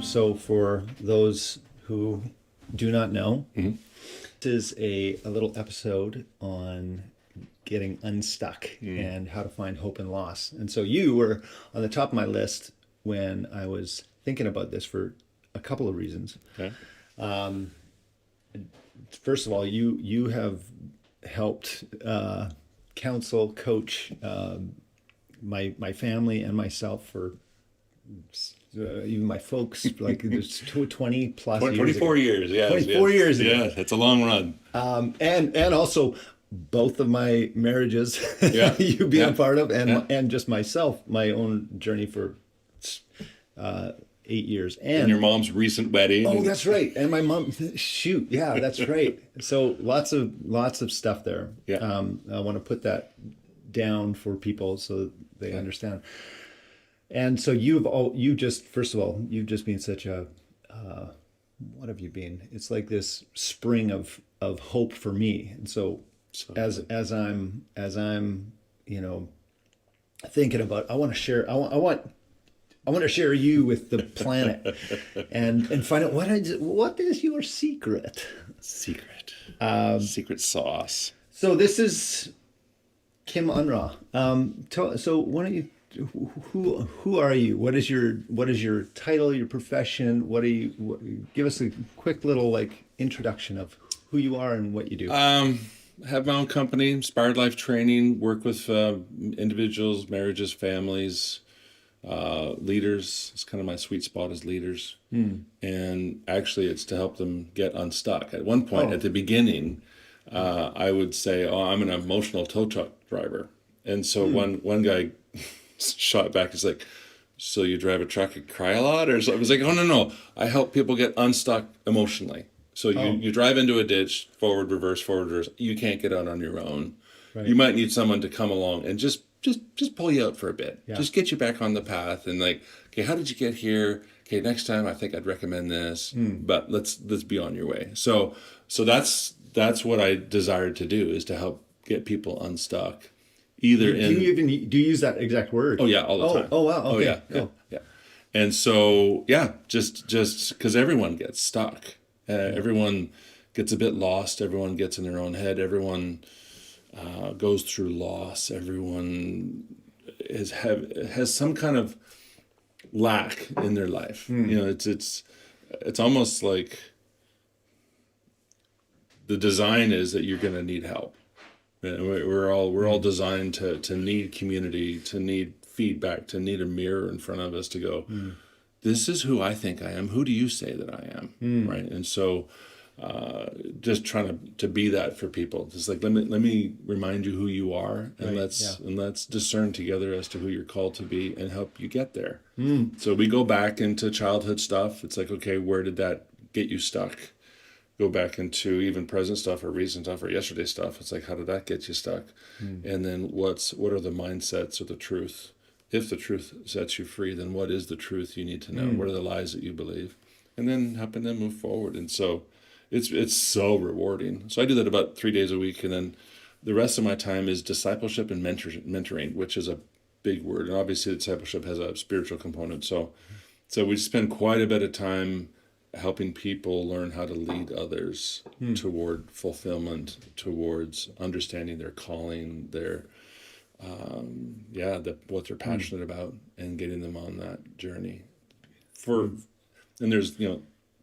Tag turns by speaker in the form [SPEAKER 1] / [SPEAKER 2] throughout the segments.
[SPEAKER 1] So for those who do not know, this is a little episode on getting unstuck and how to find hope and loss. And so you were on the top of my list when I was thinking about this for a couple of reasons.
[SPEAKER 2] Okay.
[SPEAKER 1] First of all, you have helped counsel, coach my family and myself for even my folks, like there's 20 plus
[SPEAKER 2] 24 years. Yeah.
[SPEAKER 1] 24 years ago.
[SPEAKER 2] Yeah, it's a long run.
[SPEAKER 1] And also both of my marriages, you being a part of, and just myself, my own journey for 8 years. And
[SPEAKER 2] your mom's recent wedding.
[SPEAKER 1] Oh, that's right. And my mom, shoot. Yeah, that's right. So lots of stuff there.
[SPEAKER 2] Yeah.
[SPEAKER 1] I want to put that down for people so they understand. And so you've just been such a, what have you been? It's like this spring of hope for me. And so as I'm, thinking about, I want to share you with the planet and find out what is your secret?
[SPEAKER 2] Secret sauce.
[SPEAKER 1] So this is Kim Unrau. So why don't you, who are you? What is your title, your profession? Give us a quick little introduction of who you are and what you do.
[SPEAKER 2] Have my own company, Inspired Life Training, work with individuals, marriages, families, leaders. It's kind of my sweet spot as leaders. And actually it's to help them get unstuck. At one point at the beginning, I would say, I'm an emotional tow truck driver. And so one guy shot back, he's like, so you drive a truck and cry a lot? Or so I was like, oh, no. I help people get unstuck emotionally. So you drive into a ditch, forward, reverse. You can't get out on your own. Right. You might need someone to come along and just pull you out for a bit. Yeah. Just get you back on the path and okay, how did you get here? Okay, next time I think I'd recommend this, but let's be on your way. So that's what I desired to do, is to help get people unstuck. Do
[SPEAKER 1] you use that exact word?
[SPEAKER 2] Oh yeah, all the time.
[SPEAKER 1] Oh wow. Okay.
[SPEAKER 2] Oh yeah, cool. Yeah. And so just because everyone gets stuck, everyone gets a bit lost. Everyone gets in their own head. Everyone goes through loss. Everyone has some kind of lack in their life. It's almost like the design is that you're going to need help. We're all designed to need community, to need feedback, to need a mirror in front of us to go, this is who I think I am. Who do you say that I am? Right. And so just trying to be that for people. Just let me remind you who you are, and let's discern together as to who you're called to be and help you get there. So we go back into childhood stuff. It's like, okay, where did that get you stuck? Go back into even present stuff or recent stuff or yesterday stuff. It's like, how did that get you stuck? And then what are the mindsets or the truth? If the truth sets you free, then what is the truth you need to know? What are the lies that you believe? And then helping them move forward. And so it's so rewarding. So I do that about 3 days a week. And then the rest of my time is discipleship and mentoring, which is a big word. And obviously discipleship has a spiritual component. So we spend quite a bit of time helping people learn how to lead others toward fulfillment, towards understanding their calling, their what they're passionate about, and getting them on that journey. And there's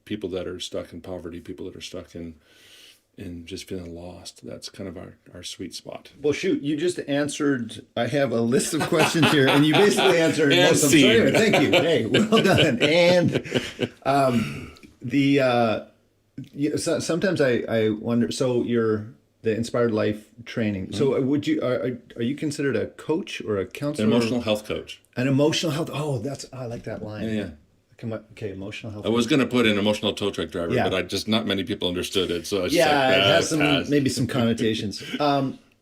[SPEAKER 2] people that are stuck in poverty, people that are stuck in just feeling lost. That's kind of our sweet spot.
[SPEAKER 1] Well, shoot, you just answered. I have a list of questions here, and you basically answered most of them. So anyway, thank you. Hey, well done. And sometimes I wonder. So you're the Inspired Life Training. So are you considered a coach or a counselor?
[SPEAKER 2] An emotional health coach.
[SPEAKER 1] An emotional health. Oh, I like that line.
[SPEAKER 2] Yeah.
[SPEAKER 1] Come on. Okay, emotional health.
[SPEAKER 2] I was going to put in emotional tow truck driver,
[SPEAKER 1] Yeah.
[SPEAKER 2] but not many people understood it. So I was just
[SPEAKER 1] Yeah,
[SPEAKER 2] like,
[SPEAKER 1] it has
[SPEAKER 2] pass.
[SPEAKER 1] maybe some connotations.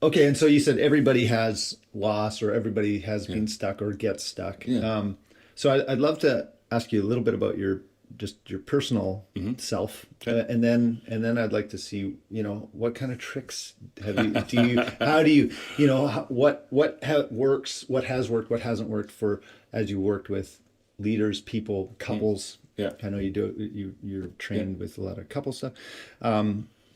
[SPEAKER 1] Okay, and so you said everybody has loss, or everybody has been stuck or gets stuck.
[SPEAKER 2] Yeah.
[SPEAKER 1] So I'd love to ask you a little bit about your personal self,
[SPEAKER 2] Okay.
[SPEAKER 1] and then I'd like to see, what kind of tricks how do you, what works, what has worked, what hasn't worked for as you worked with leaders, people, couples.
[SPEAKER 2] Yeah.
[SPEAKER 1] I know you're trained with a lot of couple stuff.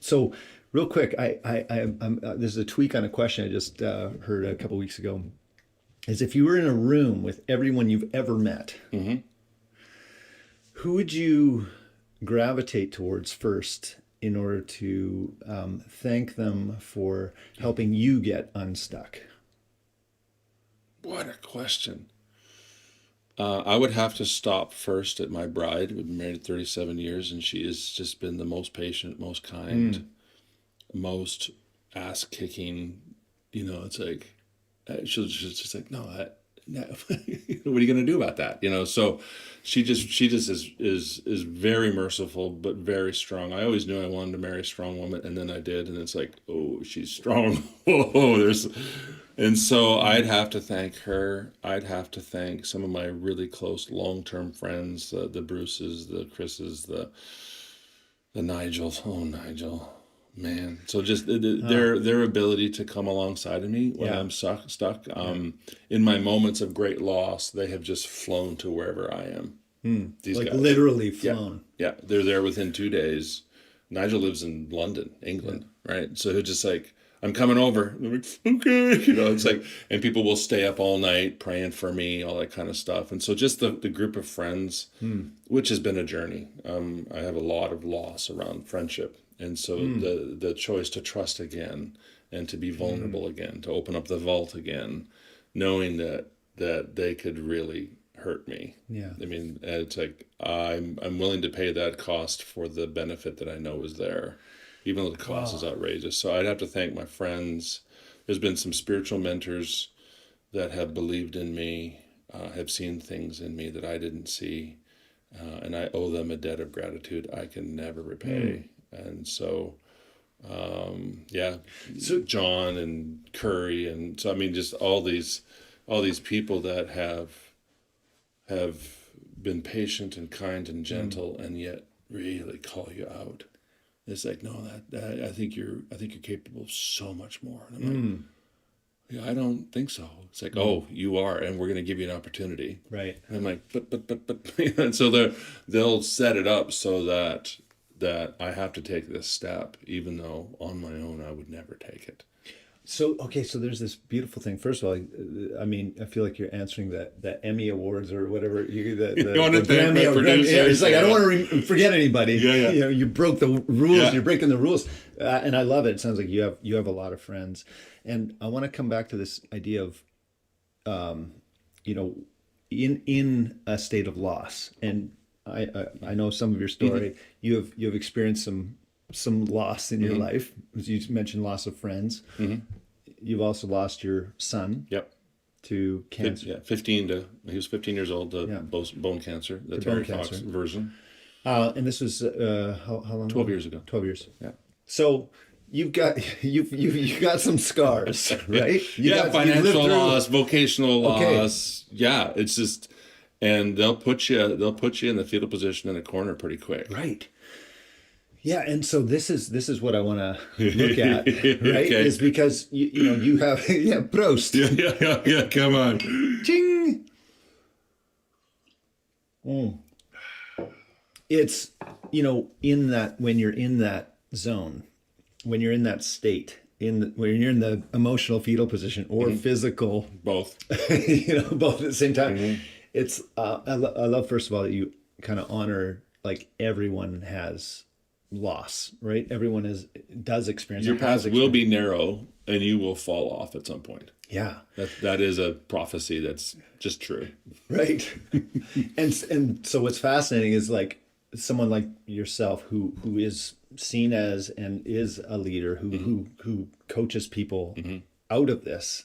[SPEAKER 1] So real quick, this is a tweak on a question I just heard a couple weeks ago. Is if you were in a room with everyone you've ever met, who would you gravitate towards first in order to thank them for helping you get unstuck?
[SPEAKER 2] What a question. I would have to stop first at my bride. We've been married 37 years, and she has just been the most patient, most kind, most ass-kicking. It's like, she's just like, no, what are you going to do about that? So she just is very merciful, but very strong. I always knew I wanted to marry a strong woman, and then I did, and it's like, oh, she's strong. And so I'd have to thank her. I'd have to thank some of my really close long-term friends, the Bruces, the Chris's, the Nigels. Oh, Nigel, man. So just their ability to come alongside of me when I'm stuck. In my moments of great loss, they have just flown to wherever I am. These
[SPEAKER 1] Like
[SPEAKER 2] guys.
[SPEAKER 1] literally flown.
[SPEAKER 2] Yeah, they're there within 2 days. Nigel lives in London, England, right? So he'll just like, I'm coming over. I'm like, okay. It's like, and people will stay up all night praying for me, all that kind of stuff. And so just the group of friends, which has been a journey. I have a lot of loss around friendship. And so the choice to trust again and to be vulnerable again, to open up the vault again, knowing that they could really hurt me.
[SPEAKER 1] Yeah.
[SPEAKER 2] I mean, it's like, I'm willing to pay that cost for the benefit that I know is there, even though the cost is outrageous. So I'd have to thank my friends. There's been some spiritual mentors that have believed in me, have seen things in me that I didn't see, and I owe them a debt of gratitude I can never repay. And so, so John and Curry, and so I mean, just all these people that have been patient and kind and gentle, and yet really call you out. It's like, no, that I think you're capable of so much more. And I'm like, yeah, I don't think so. It's like, oh, you are, and we're going to give you an opportunity.
[SPEAKER 1] Right.
[SPEAKER 2] And I'm like, but, and so they'll set it up so that I have to take this step, even though on my own I would never take it.
[SPEAKER 1] So, okay, so there's this beautiful thing. First of all, I mean, I feel like you're answering the Emmy Awards or whatever.
[SPEAKER 2] You want to thank my producers.
[SPEAKER 1] It's like, I don't want to forget anybody.
[SPEAKER 2] Yeah.
[SPEAKER 1] You broke the rules. Yeah. You're breaking the rules. And I love it. It sounds like you have a lot of friends. And I want to come back to this idea of, in a state of loss. And I know some of your story. You have experienced some loss in your life. As you mentioned, loss of friends. You've also lost your son.
[SPEAKER 2] Yep.
[SPEAKER 1] To cancer.
[SPEAKER 2] He was 15 years old to bone cancer, the Terry Fox version.
[SPEAKER 1] And this was how long?
[SPEAKER 2] 12 years ago.
[SPEAKER 1] 12 years.
[SPEAKER 2] Yeah.
[SPEAKER 1] So you've got some scars, right?
[SPEAKER 2] Financial loss, vocational loss. Okay. Yeah, it's just, and they'll put you in the fetal position in a corner pretty quick.
[SPEAKER 1] Right. Yeah, and so this is what I want to look at, right? Okay. Is because you have Prost.
[SPEAKER 2] Yeah. Come on.
[SPEAKER 1] Ching. It's in that, when you're in that zone, when you're in that state, when you're in the emotional fetal position or physical,
[SPEAKER 2] both,
[SPEAKER 1] both at the same time. It's I love, first of all, that you kind of honor, like, everyone has loss, right? Everyone does experience.
[SPEAKER 2] Your path will be narrow, and you will fall off at some point.
[SPEAKER 1] Yeah,
[SPEAKER 2] that is a prophecy that's just true,
[SPEAKER 1] right? and so what's fascinating is, like, someone like yourself who is seen as and is a leader who coaches people out of this.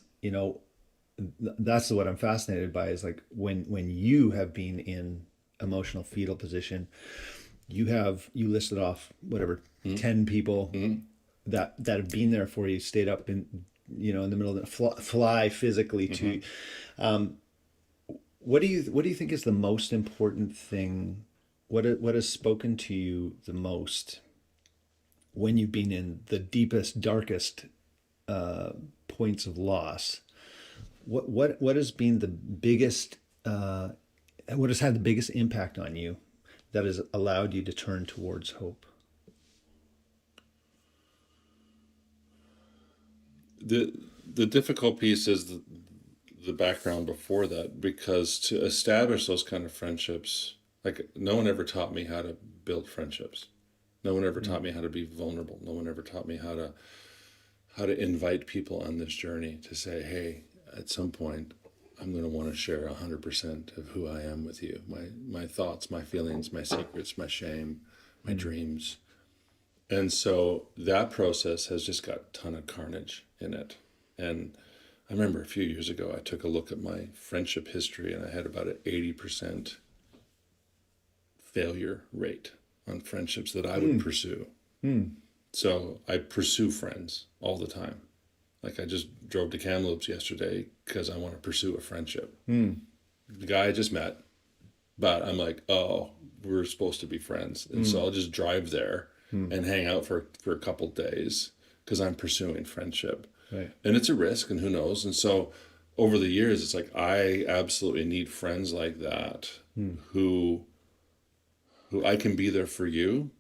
[SPEAKER 1] That's what I'm fascinated by, is like when you have been in emotional fetal position, you listed off whatever 10 people that have been there for you, stayed up in in the middle of the fly physically to. What do you think is the most important thing? What has spoken to you the most when you've been in the deepest, darkest points of loss? What has been the biggest? What has had the biggest impact on you that has allowed you to turn towards hope?
[SPEAKER 2] The difficult piece is the background before that, because to establish those kind of friendships, like no one ever taught me how to build friendships. No one ever taught me how to be vulnerable. No one ever taught me how to invite people on this journey to say, hey, at some point, I'm going to want to share 100% of who I am with you. My thoughts, my feelings, my secrets, my shame, my dreams. And so that process has just got a ton of carnage in it. And I remember a few years ago, I took a look at my friendship history, and I had about an 80% failure rate on friendships that I would pursue. So I pursue friends all the time. Like I just drove to Kamloops yesterday because I want to pursue a friendship. The guy I just met, but I'm like, oh, we're supposed to be friends. And so I'll just drive there and hang out for a couple days because I'm pursuing friendship.
[SPEAKER 1] Right.
[SPEAKER 2] And it's a risk, and who knows. And so over the years, it's like I absolutely need friends like that who I can be there for you.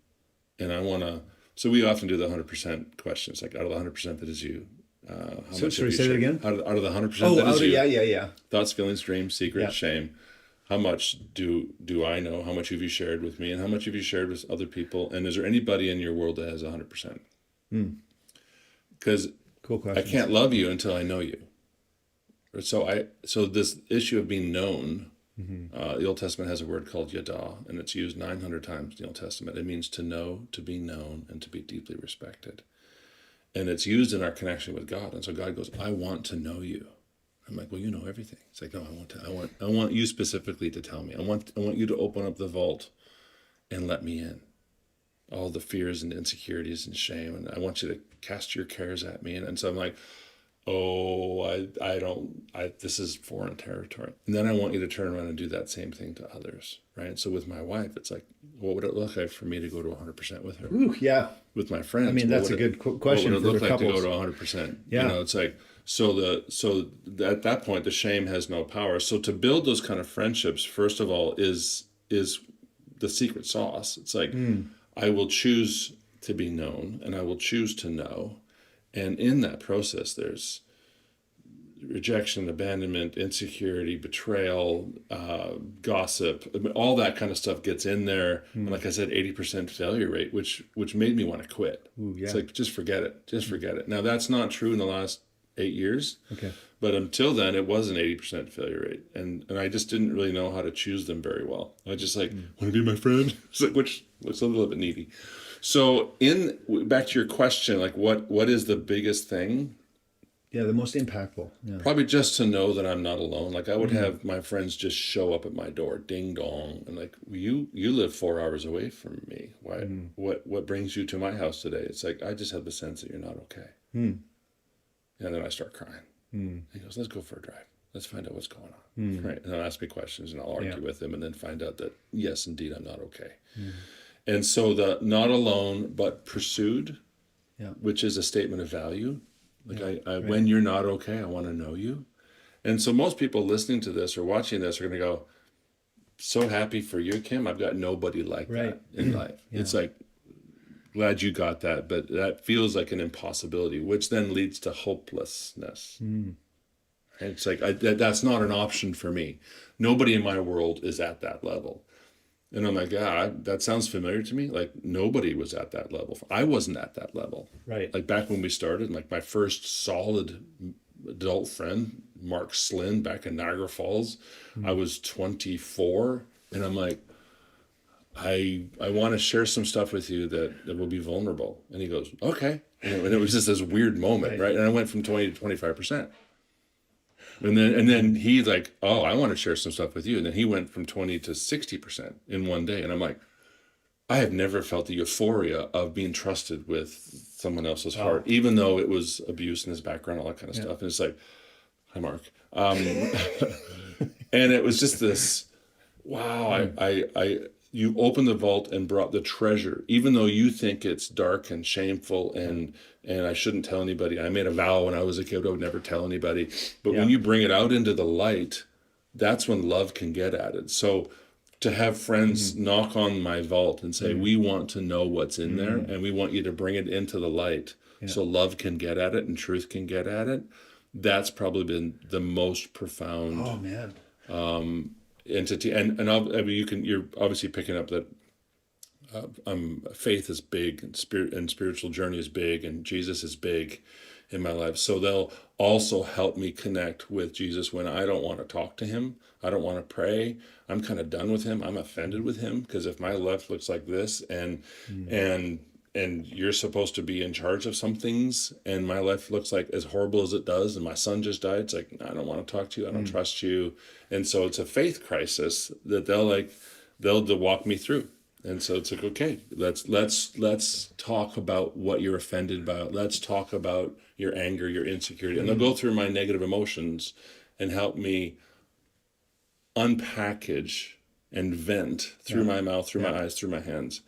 [SPEAKER 2] And I want to, so we often do the 100% questions, like out of the 100% that is you. How much
[SPEAKER 1] Sorry,
[SPEAKER 2] have you
[SPEAKER 1] say that
[SPEAKER 2] shared?
[SPEAKER 1] again?
[SPEAKER 2] Out of the 100% that is you.
[SPEAKER 1] Yeah.
[SPEAKER 2] Thoughts, feelings, dreams, secrets,
[SPEAKER 1] Yeah.
[SPEAKER 2] shame. How much do I know? How much have you shared with me? And how much have you shared with other people? And is there anybody in your world that has 100%? Because
[SPEAKER 1] Cool
[SPEAKER 2] I
[SPEAKER 1] question.
[SPEAKER 2] can't love you until I know you. So this issue of being known, the Old Testament has a word called yada, and it's used 900 times in the Old Testament. It means to know, to be known, and to be deeply respected. And it's used in our connection with God. And so God goes, I want to know you. I'm like, well, you know everything. It's like, no, I want you specifically to tell me. I want you to open up the vault and let me in. All the fears and insecurities and shame. And I want you to cast your cares at me. And so I'm like, oh, this is foreign territory. And then I want you to turn around and do that same thing to others, right? So with my wife, it's like, what would it look like for me to go to 100% with her?
[SPEAKER 1] Ooh, yeah.
[SPEAKER 2] With my friends,
[SPEAKER 1] I mean, that's a good question
[SPEAKER 2] what would
[SPEAKER 1] for
[SPEAKER 2] it look
[SPEAKER 1] the
[SPEAKER 2] like to
[SPEAKER 1] couples.
[SPEAKER 2] go to 100%?
[SPEAKER 1] Yeah.
[SPEAKER 2] You know, it's like, so at that point, the shame has no power. So to build those kind of friendships, first of all, is the secret sauce. It's like, I will choose to be known, and I will choose to know. And in that process, there's rejection, abandonment, insecurity, betrayal, gossip. I mean, all that kind of stuff gets in there. And like I said, 80% failure rate, which made me want to quit.
[SPEAKER 1] Ooh, yeah.
[SPEAKER 2] It's like, just forget it. Just forget it. Now, that's not true in the last 8 years.
[SPEAKER 1] Okay.
[SPEAKER 2] But until then, it was an 80% failure rate. And I just didn't really know how to choose them very well. I just like, want to be my friend? It's like, which looks a little bit needy. So back to your question, like what is the biggest thing?
[SPEAKER 1] Yeah, the most impactful. Yeah.
[SPEAKER 2] Probably just to know that I'm not alone. Like I would have my friends just show up at my door, ding dong, and like, you live 4 hours away from me. Why? What brings you to my house today? It's like, I just have the sense that you're not okay. And then I start crying. He goes, let's go for a drive. Let's find out what's going on. Right. And they'll ask me questions, and I'll argue with them, and then find out that yes, indeed, I'm not okay. And so the not alone but pursued, which is a statement of value. Like when you're not okay, I want to know you. And so most people listening to this or watching this are going to go, so happy for you, Kim. I've got nobody like that in life. It's like, glad you got that, but that feels like an impossibility, which then leads to hopelessness. And it's like, that's not an option for me. Nobody in my world is at that level. And I'm like, that sounds familiar to me. Like nobody was at that level. I wasn't at that level.
[SPEAKER 1] Right.
[SPEAKER 2] Like back when we started, like my first solid adult friend, Mark Slynn, back in Niagara Falls, I was 24, and I'm like, I want to share some stuff with you that will be vulnerable. And he goes, okay. And it was just this weird moment, right? And I went from 20 to 25%. And then he's like, oh, I want to share some stuff with you. And then he went from 20 to 60% in one day. And I'm like, I have never felt the euphoria of being trusted with someone else's heart, even though it was abuse in his background, all that kind of stuff. And it's like, hi, Mark. And it was just this, wow, you opened the vault and brought the treasure, even though you think it's dark and shameful and I shouldn't tell anybody. I made a vow when I was a kid I would never tell anybody. But when you bring it out into the light, that's when love can get at it. So to have friends knock on my vault and say, we want to know what's in there and we want you to bring it into the light so love can get at it and truth can get at it. That's probably been the most profound entity. And I mean, you're obviously picking up that faith is big and spiritual journey is big and Jesus is big in my life. So they'll also help me connect with Jesus when I don't want to talk to him. I don't want to pray. I'm kind of done with him. I'm offended with him because if my life looks like this and you're supposed to be in charge of some things and my life looks like as horrible as it does and my son just died, it's like, I don't want to talk to you. I don't trust you. And so it's a faith crisis that they'll walk me through. And so it's like, okay, let's talk about what you're offended about. Let's talk about your anger, your insecurity. And they'll go through my negative emotions and help me unpackage and vent through my mouth, through my eyes, through my hands,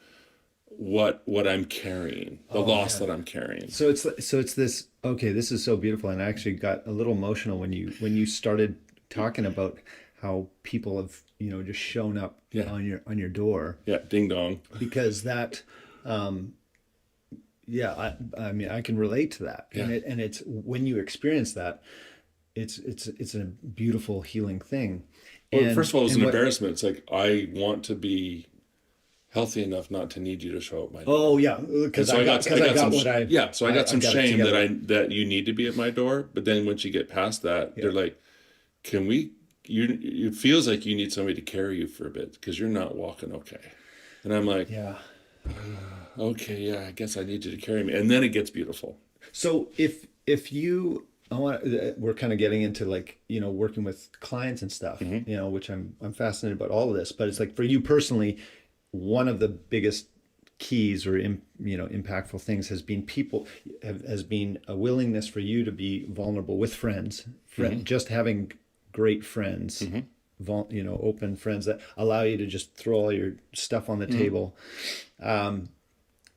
[SPEAKER 2] what I'm carrying, the loss that I'm carrying.
[SPEAKER 1] So it's this, okay, this is so beautiful. And I actually got a little emotional when you started talking about how people have, just shown up on your door.
[SPEAKER 2] Yeah. Ding dong.
[SPEAKER 1] Because that, I mean, I can relate to that.
[SPEAKER 2] Yeah.
[SPEAKER 1] And it's when you experience that, it's a beautiful healing thing.
[SPEAKER 2] Well, first of all, it was an embarrassment. It's like, I want to be healthy enough not to need you to show up my door.
[SPEAKER 1] Oh yeah, because
[SPEAKER 2] so
[SPEAKER 1] I got
[SPEAKER 2] some shame that you need to be at my door. But then once you get past that, they're like, can we? It feels like you need somebody to carry you for a bit because you're not walking okay. And I'm like, okay, yeah, I guess I need you to carry me. And then it gets beautiful.
[SPEAKER 1] So if you, we're kind of getting into working with clients and stuff, which I'm fascinated about all of this. But it's like for you personally, one of the biggest keys or impactful things has been has been a willingness for you to be vulnerable with friends, just having great friends, open friends that allow you to just throw all your stuff on the table,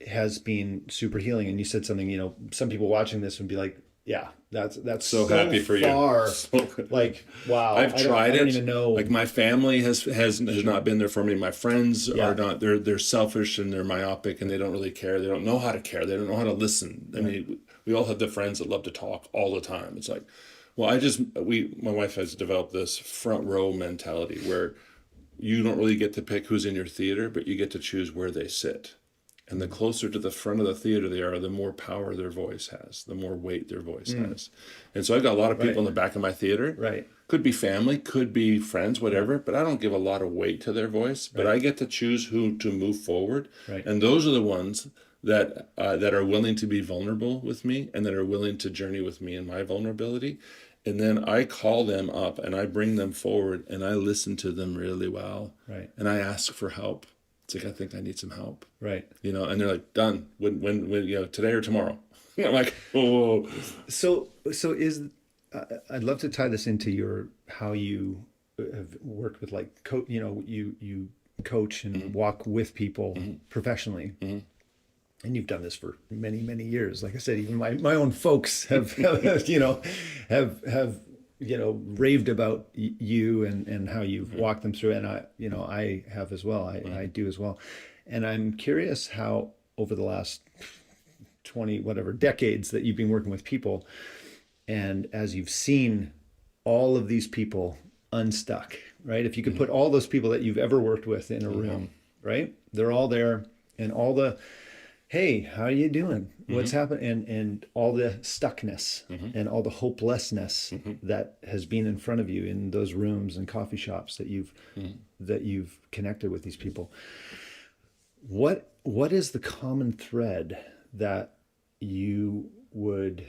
[SPEAKER 1] has been super healing. And you said something, some people watching this would be like, yeah, that's so happy for you. Like, wow.
[SPEAKER 2] I've tried it.
[SPEAKER 1] I don't even know.
[SPEAKER 2] Like my family has not been there for me. My friends are not. They're selfish and they're myopic and they don't really care. They don't know how to care. They don't know how to listen. I mean, we all have the friends that love to talk all the time. It's like, well, my wife has developed this front row mentality where you don't really get to pick who's in your theater, but you get to choose where they sit. And the closer to the front of the theater they are, the more power their voice has, the more weight their voice has. And so I've got a lot of people in the back of my theater.
[SPEAKER 1] Right.
[SPEAKER 2] Could be family, could be friends, whatever, but I don't give a lot of weight to their voice. But I get to choose who to move forward.
[SPEAKER 1] Right.
[SPEAKER 2] And those are the ones that are willing to be vulnerable with me and that are willing to journey with me in my vulnerability. And then I call them up and I bring them forward and I listen to them really well.
[SPEAKER 1] Right.
[SPEAKER 2] And I ask for help. It's like, I think I need some help.
[SPEAKER 1] Right.
[SPEAKER 2] And they're like, done. When today or tomorrow. I'm like, oh.
[SPEAKER 1] So I'd love to tie this into how you have worked with you coach and walk with people professionally. And you've done this for many, many years. Like I said, even my own folks have raved about you and how you've walked them through. And I have as well. I do as well. And I'm curious how over the last 20 decades that you've been working with people, and as you've seen all of these people unstuck, right? If you could put all those people that you've ever worked with in a room, right? They're all there, and all the, hey, how are you doing? What's happening? And all the stuckness and all the hopelessness that has been in front of you in those rooms and coffee shops that you've connected with these people. What is the common thread that you would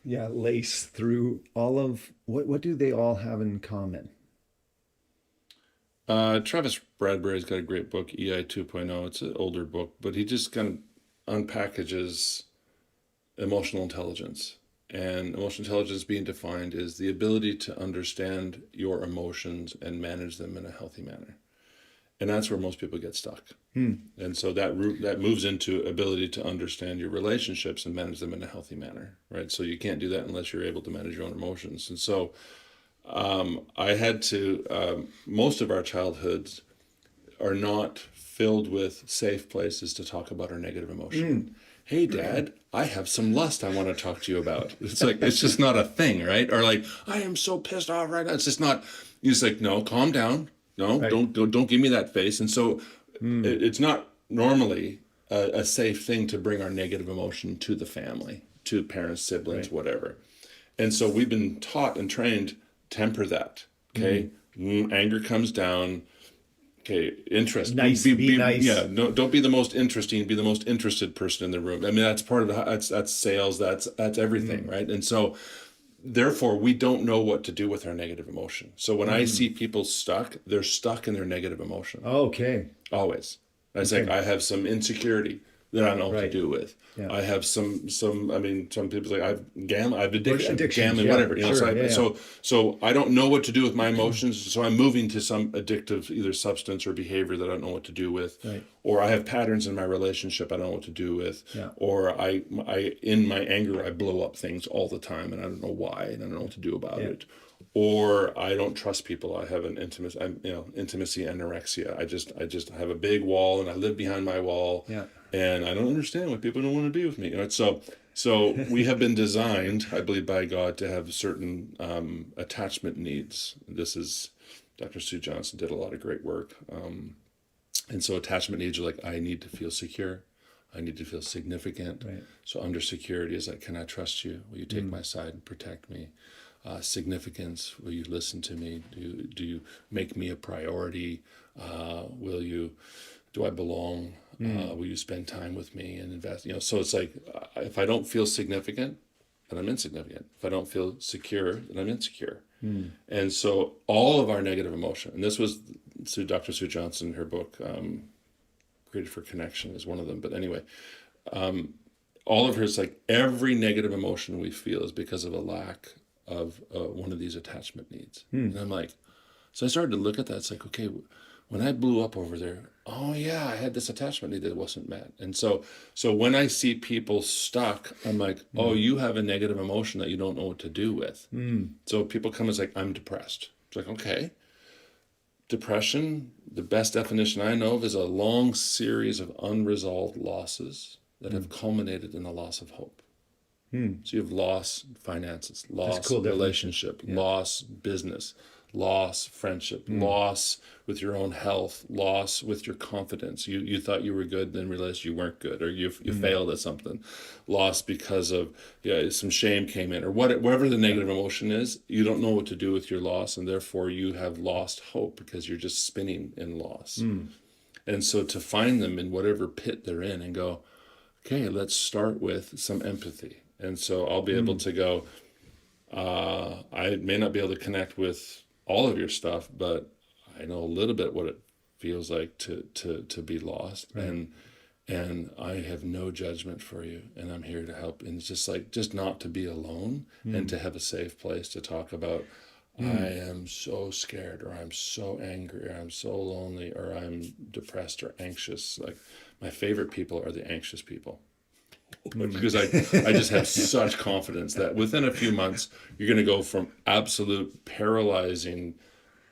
[SPEAKER 1] lace through all of what do they all have in common?
[SPEAKER 2] Travis Bradbury's got a great book, EI 2.0. It's an older book, but he just kind of unpackages emotional intelligence. And emotional intelligence being defined is the ability to understand your emotions and manage them in a healthy manner. And that's where most people get stuck. And so that moves into ability to understand your relationships and manage them in a healthy manner, right? So you can't do that unless you're able to manage your own emotions. And so I had to, most of our childhoods are not filled with safe places to talk about our negative emotion. Hey, Dad, I have some lust I want to talk to you about. It's like, it's just not a thing, right? Or like, I am so pissed off right now. It's just not, he's like, no, calm down. No,
[SPEAKER 1] Right.
[SPEAKER 2] don't give me that face. And so it's not normally a safe thing to bring our negative emotion to the family, to parents, siblings,
[SPEAKER 1] Right.
[SPEAKER 2] whatever. And so we've been taught and trained, temper that. Okay. Anger comes down. Okay. Interest.
[SPEAKER 1] Nice, be nice.
[SPEAKER 2] Yeah. No, don't be the most interesting, be the most interested person in the room. I mean, that's part of that's sales. That's everything. Right. And so therefore we don't know what to do with our negative emotion. So when I see people stuck, they're stuck in their negative emotion.
[SPEAKER 1] Okay.
[SPEAKER 2] Always. It's like I have some insecurity that I don't know what to
[SPEAKER 1] Right.
[SPEAKER 2] do with.
[SPEAKER 1] Yeah.
[SPEAKER 2] I have some I mean, some people say I've addiction,
[SPEAKER 1] Addictions,
[SPEAKER 2] gambling,
[SPEAKER 1] yeah,
[SPEAKER 2] whatever. You know,
[SPEAKER 1] sure,
[SPEAKER 2] so I don't know what to do with my emotions. So I'm moving to some addictive either substance or behavior that I don't know what to do with.
[SPEAKER 1] Right.
[SPEAKER 2] Or I have patterns in my relationship I don't know what to do with.
[SPEAKER 1] Yeah.
[SPEAKER 2] Or I in my anger I blow up things all the time and I don't know why and I don't know what to do about it. Or I don't trust people. I have an intimacy anorexia. I just have a big wall and I live behind my wall.
[SPEAKER 1] Yeah.
[SPEAKER 2] And I don't understand why people don't want to be with me. You know, so we have been designed, I believe, by God to have certain attachment needs. This is Dr. Sue Johnson did a lot of great work. And so attachment needs are like, I need to feel secure. I need to feel significant.
[SPEAKER 1] Right.
[SPEAKER 2] So under security is like, can I trust you? Will you take my side and protect me? Significance, will you listen to me? Do you make me a priority? Do I belong? Will you spend time with me and invest? You know, so it's like, if I don't feel significant, then I'm insignificant. If I don't feel secure, then I'm insecure. And so all of our negative emotion, and this was Dr. Sue Johnson, her book, Created for Connection is one of them. But anyway, all of her, it's like every negative emotion we feel is because of a lack of one of these attachment needs. And I'm like, so I started to look at that. It's like, okay, when I blew up over there, oh yeah, I had this attachment need that wasn't met. And so when I see people stuck, I'm like, oh, you have a negative emotion that you don't know what to do with. So people come as like, I'm depressed. It's like, okay. Depression, the best definition I know of is a long series of unresolved losses that have culminated in the loss of hope. So you have lost finances, lost
[SPEAKER 1] cool
[SPEAKER 2] relationship, loss business, loss friendship, loss with your own health, loss with your confidence. You thought you were good, then realized you weren't good, or you failed at something. Loss because of some shame came in, or whatever the negative emotion is. You don't know what to do with your loss, and therefore you have lost hope because you're just spinning in loss. And so to find them in whatever pit they're in and go, okay, let's start with some empathy. And so I'll be able to go, I may not be able to connect with all of your stuff, but I know a little bit what it feels like to be lost. Right. And I have no judgment for you, and I'm here to help. And it's just not to be alone and to have a safe place to talk about, I am so scared, or I'm so angry, or I'm so lonely, or I'm depressed or anxious. Like, my favorite people are the anxious people. Because I just have such confidence that within a few months, you're going to go from absolute paralyzing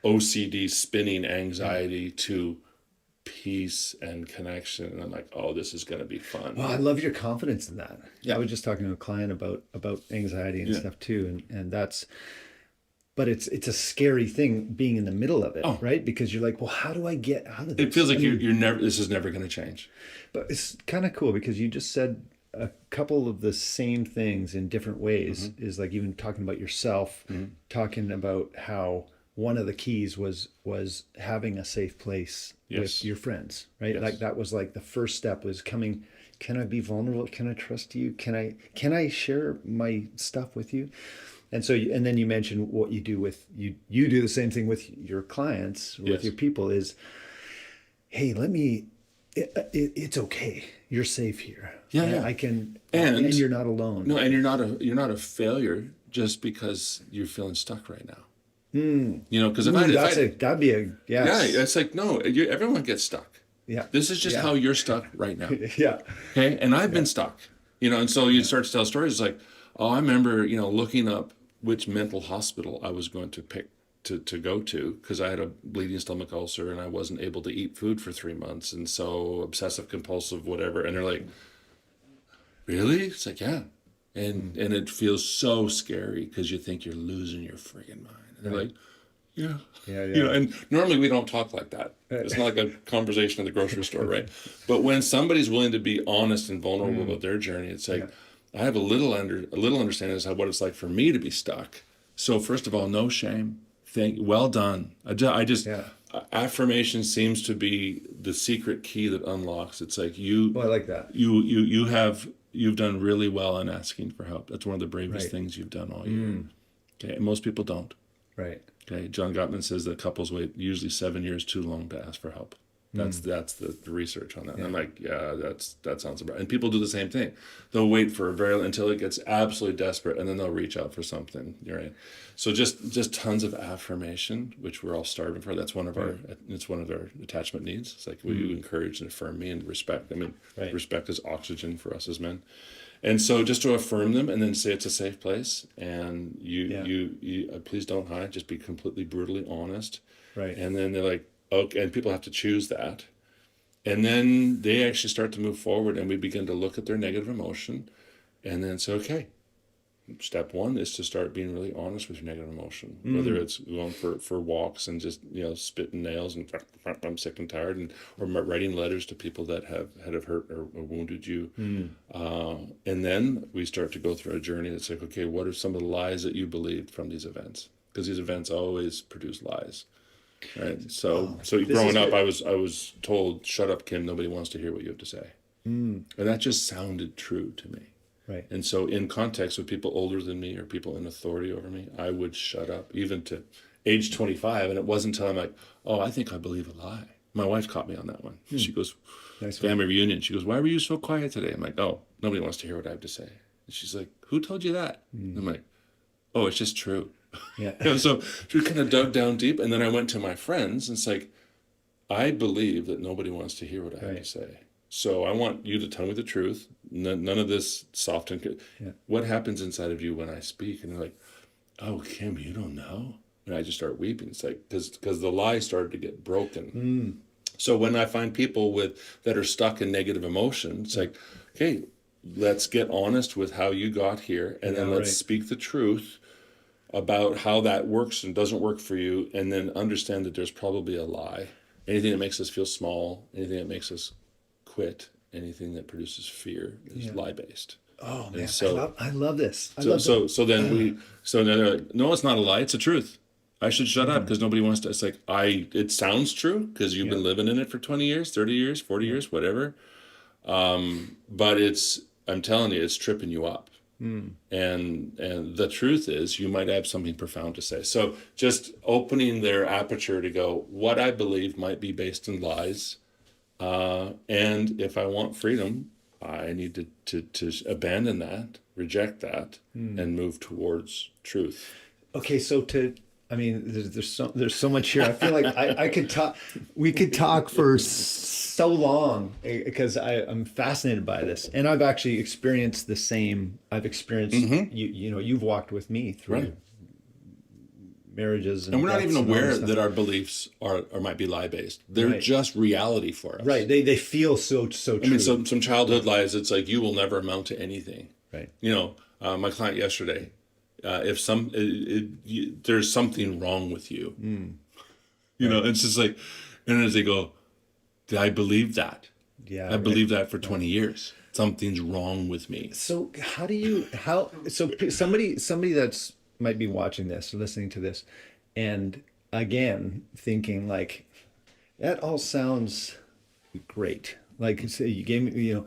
[SPEAKER 2] OCD spinning anxiety to peace and connection. And I'm like, oh, this is going to be fun.
[SPEAKER 1] Well, I love your confidence in that. Yeah. I was just talking to a client about anxiety and stuff too. And that's, but it's a scary thing being in the middle of it, right? Because you're like, well, how do I get out of this?
[SPEAKER 2] It feels like you're never, this is never going to change.
[SPEAKER 1] But it's kind of cool because you just said a couple of the same things in different ways. Is like even talking about yourself, talking about how one of the keys was having a safe place
[SPEAKER 2] Yes.
[SPEAKER 1] with your friends, right?
[SPEAKER 2] Yes.
[SPEAKER 1] Like that was like the first step was coming. Can I be vulnerable? Can I trust you? Can I share my stuff with you? And so, and then you mentioned what you do with you do the same thing with your clients, with
[SPEAKER 2] Yes.
[SPEAKER 1] your people is, hey, it's okay. You're safe here.
[SPEAKER 2] Yeah,
[SPEAKER 1] And
[SPEAKER 2] yeah.
[SPEAKER 1] I can,
[SPEAKER 2] And-
[SPEAKER 1] and you're not alone.
[SPEAKER 2] No, and you're not a failure just because you're feeling stuck right now. You know, because
[SPEAKER 1] That'd be a, yes.
[SPEAKER 2] yeah, it's like, no, everyone gets stuck.
[SPEAKER 1] Yeah.
[SPEAKER 2] This is just
[SPEAKER 1] Yeah.
[SPEAKER 2] how you're stuck right now.
[SPEAKER 1] Yeah.
[SPEAKER 2] Okay. And I've been stuck, you know, and so you start to tell stories. It's like, oh, I remember, you know, looking up which mental hospital I was going to pick to go to because I had a bleeding stomach ulcer and I wasn't able to eat food for 3 months. And so obsessive compulsive, whatever. And they're like, really? It's like, yeah. And it feels so scary because you think you're losing your friggin' mind. And they're like, yeah.
[SPEAKER 1] Yeah,
[SPEAKER 2] You know,
[SPEAKER 1] yeah.
[SPEAKER 2] and normally we don't talk like that. It's not like a conversation in the grocery store, right? But when somebody's willing to be honest and vulnerable about their journey, it's like I have a little understanding of what it's like for me to be stuck. So first of all, no shame. Well done. I just affirmation seems to be the secret key that unlocks. It's like
[SPEAKER 1] Oh, I like that.
[SPEAKER 2] you've done really well in asking for help. That's one of the bravest
[SPEAKER 1] Right.
[SPEAKER 2] things you've done all year. Okay, and most people don't.
[SPEAKER 1] Right.
[SPEAKER 2] Okay, John Gottman says that couples wait usually 7 years too long to ask for help. That's the research on that. And I'm like, yeah, that sounds about. And people do the same thing. They'll wait for until it gets absolutely desperate, and then they'll reach out for something. You're right. So just tons of affirmation, which we're all starving for. That's one of our attachment needs. It's like, will you encourage and affirm me and respect? I mean, respect is oxygen for us as men. And so just to affirm them and then say it's a safe place and you please don't hide, just be completely brutally honest.
[SPEAKER 1] Right.
[SPEAKER 2] And then they're like, okay, and people have to choose that. And then they actually start to move forward and we begin to look at their negative emotion and then say, okay, step one is to start being really honest with your negative emotion, whether it's going for walks and just, you know, spitting nails and I'm sick and tired or writing letters to people that have hurt or wounded you. And then we start to go through a journey that's like, okay, what are some of the lies that you believed from these events? Because these events always produce lies. Right. So growing up, I was told, shut up, Kim, nobody wants to hear what you have to say. And that just sounded true to me.
[SPEAKER 1] Right.
[SPEAKER 2] And so in context with people older than me or people in authority over me, I would shut up even to age 25. And it wasn't until I'm like, oh, I think I believe a lie. My wife caught me on that one. She goes,
[SPEAKER 1] Nice
[SPEAKER 2] family reunion. She goes, why were you so quiet today? I'm like, oh, nobody wants to hear what I have to say. And she's like, who told you that? I'm like, oh, it's just true.
[SPEAKER 1] Yeah.
[SPEAKER 2] You know, so she kind of dug down deep. And then I went to my friends and it's like, I believe that nobody wants to hear what I have to say. So I want you to tell me the truth. None of this soft and what happens inside of you when I speak? And they're like, oh, Kim, you don't know. And I just start weeping. It's like, because the lie started to get broken. So when I find people that are stuck in negative emotion, it's like, okay, let's get honest with how you got here. And then let's speak the truth about how that works and doesn't work for you. And then understand that there's probably a lie. Anything that makes us feel small, anything that makes us quit, anything that produces fear is lie-based.
[SPEAKER 1] Oh man,
[SPEAKER 2] so,
[SPEAKER 1] I love this.
[SPEAKER 2] So then they're like, no, it's not a lie, it's a truth. I should shut up because nobody wants to. It's like it sounds true because you've been living in it for 20 years, 30 years, 40 years, whatever. But I'm telling you, it's tripping you up. And the truth is you might have something profound to say. So just opening their aperture to go, what I believe might be based in lies. And if I want freedom, I need to abandon that, reject that, and move towards truth.
[SPEAKER 1] Okay, so there's so much here. I feel like I could talk. We could talk for so long because I'm fascinated by this, and I've actually experienced the same. I've experienced you know you've walked with me through marriages,
[SPEAKER 2] and we're not even aware
[SPEAKER 1] that
[SPEAKER 2] our beliefs are might be lie based. They're just reality for us.
[SPEAKER 1] Right. They feel so true.
[SPEAKER 2] I mean, some childhood lies. It's like you will never amount to anything.
[SPEAKER 1] Right.
[SPEAKER 2] You know, my client yesterday. If there's something wrong with you, you know, it's just like, and as they go, I believe that.
[SPEAKER 1] Yeah.
[SPEAKER 2] I believe that for 20 years. Something's wrong with me.
[SPEAKER 1] So so somebody that's might be watching this or listening to this, and again thinking like, that all sounds great. Like say you gave me,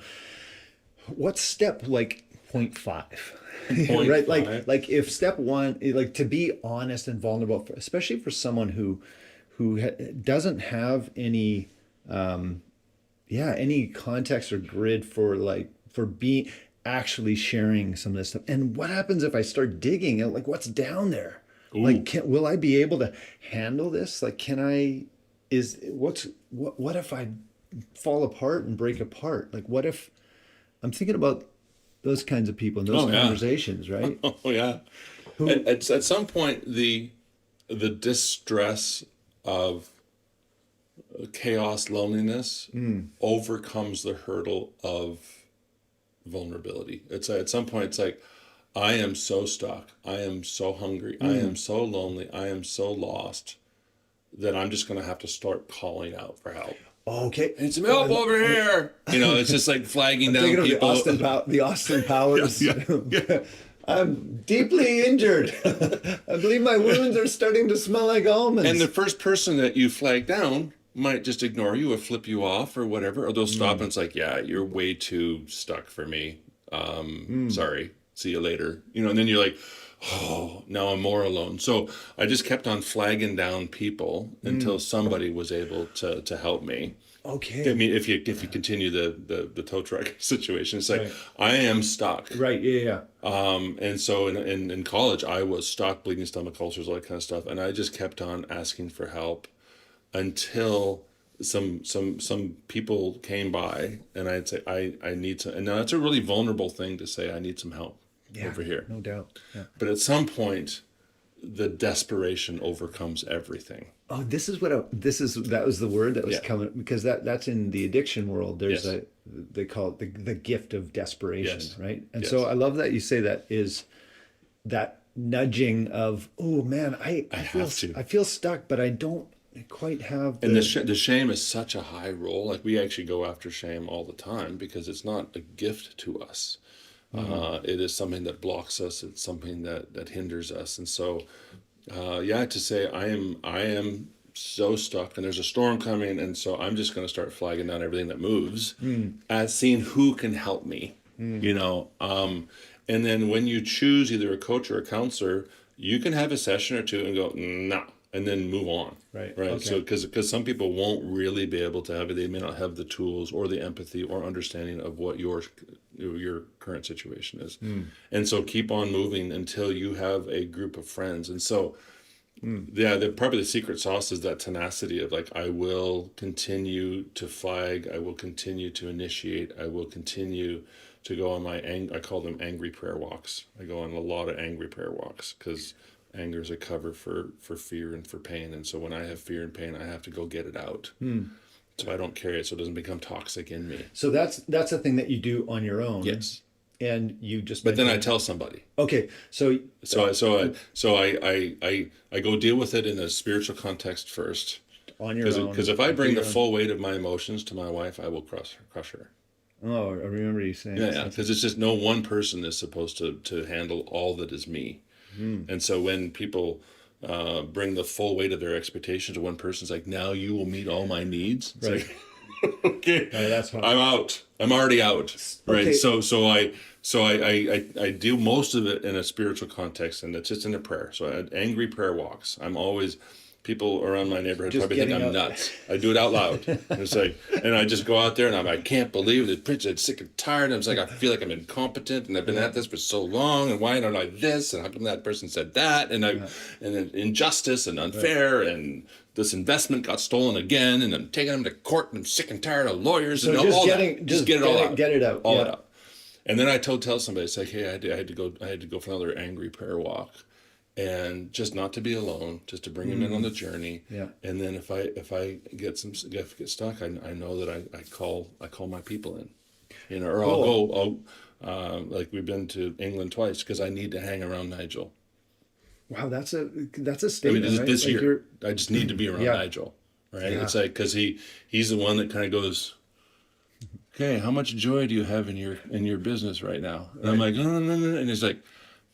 [SPEAKER 1] what's step like 0.5? Right? Like if step one, like to be honest and vulnerable, especially for someone who doesn't have any any context or grid for being actually sharing some of this stuff. And what happens if I start digging and like what's down there? Ooh. Like will I be able to handle this? Like what if I fall apart and break apart? Like what if I'm thinking about those kinds of people and those conversations, right?
[SPEAKER 2] Oh yeah. At some point the distress of chaos, loneliness overcomes the hurdle of vulnerability. It's at some point it's like, I am so stuck, I am so hungry, I am so lonely, I am so lost that I'm just going to have to start calling out for help.
[SPEAKER 1] Okay,
[SPEAKER 2] need some help over here. It's just like flagging down people.
[SPEAKER 1] The Austin Powers.
[SPEAKER 2] Yeah.
[SPEAKER 1] I'm deeply injured. I believe my wounds are starting to smell like almonds.
[SPEAKER 2] And the first person that you flag down might just ignore you or flip you off or whatever, or they'll stop and it's like, yeah, you're way too stuck for me. Sorry, see you later. And then you're like, oh, now I'm more alone. So I just kept on flagging down people until somebody was able to help me.
[SPEAKER 1] Okay.
[SPEAKER 2] I mean, if you continue the tow truck situation, it's like, I am stuck.
[SPEAKER 1] Right. Yeah.
[SPEAKER 2] And so in college, I was stuck, bleeding stomach ulcers, all that kind of stuff, and I just kept on asking for help until some people came by, and I'd say I need to, and now that's a really vulnerable thing to say. I need some help over here.
[SPEAKER 1] No doubt. Yeah.
[SPEAKER 2] But at some point, the desperation overcomes everything.
[SPEAKER 1] Oh, that was the word that was coming, because that's in the addiction world. There's they call it the gift of desperation, right? And so I love that you say that is that nudging of, oh man, I feel stuck, but I don't quite have.
[SPEAKER 2] And the shame is such a high role. Like we actually go after shame all the time because it's not a gift to us. It is something that blocks us. It's something that hinders us. And so, to say I am so stuck and there's a storm coming. And so I'm just going to start flagging down everything that moves as seeing who can help me, and then when you choose either a coach or a counselor, you can have a session or two and go, no, and then move on. Right. Okay. So, because some people won't really be able to have it. They may not have the tools or the empathy or understanding of what your current situation is. And so keep on moving until you have a group of friends. And so, probably the secret sauce is that tenacity of like, I will continue to flag, I will continue to initiate, I will continue to go on I call them angry prayer walks. I go on a lot of angry prayer walks because anger is a cover for fear and for pain. And so when I have fear and pain, I have to go get it out. So I don't carry it, so it doesn't become toxic in me.
[SPEAKER 1] So that's a thing that you do on your own.
[SPEAKER 2] Yes.
[SPEAKER 1] And you just.
[SPEAKER 2] But then I tell somebody.
[SPEAKER 1] Okay. So
[SPEAKER 2] I go deal with it in a spiritual context first.
[SPEAKER 1] On your own.
[SPEAKER 2] Because if I bring the full weight of my emotions to my wife, I will crush her.
[SPEAKER 1] Oh, I remember you saying.
[SPEAKER 2] Yeah. Because it's just no one person is supposed to handle all that is me. And so when people bring the full weight of their expectations to one person, it's like, now you will meet all my needs. It's like, okay,
[SPEAKER 1] that's
[SPEAKER 2] I'm out. I'm already out. Right. Okay. So I do most of it in a spiritual context, and it's just in a prayer. So I had angry prayer walks. I'm always, people around my neighborhood just probably think I'm nuts. I do it out loud. And it's like, and I just go out there and I can't believe it. I'm sick and tired. And it's like, I feel like I'm incompetent and I've been at this for so long. And why don't I this? And how come that person said that? And and then injustice and unfair and this investment got stolen again. And I'm taking them to court and I'm sick and tired of lawyers.
[SPEAKER 1] So
[SPEAKER 2] and
[SPEAKER 1] just
[SPEAKER 2] all
[SPEAKER 1] getting,
[SPEAKER 2] that.
[SPEAKER 1] Just get it all out. Get it out.
[SPEAKER 2] All it out. And then I tell somebody, it's like, hey, I had to go for another angry prayer walk. And just not to be alone, just to bring him in on the journey. Yeah. And then if I get stuck, I know that I call my people in, or I'll like we've been to England twice because I need to hang around Nigel.
[SPEAKER 1] Wow, that's a statement.
[SPEAKER 2] I mean, this
[SPEAKER 1] right?
[SPEAKER 2] year I just need to be around Nigel, right? Yeah. It's like because he's the one that kind of goes, okay, how much joy do you have in your business right now? And I'm like, no, and he's like,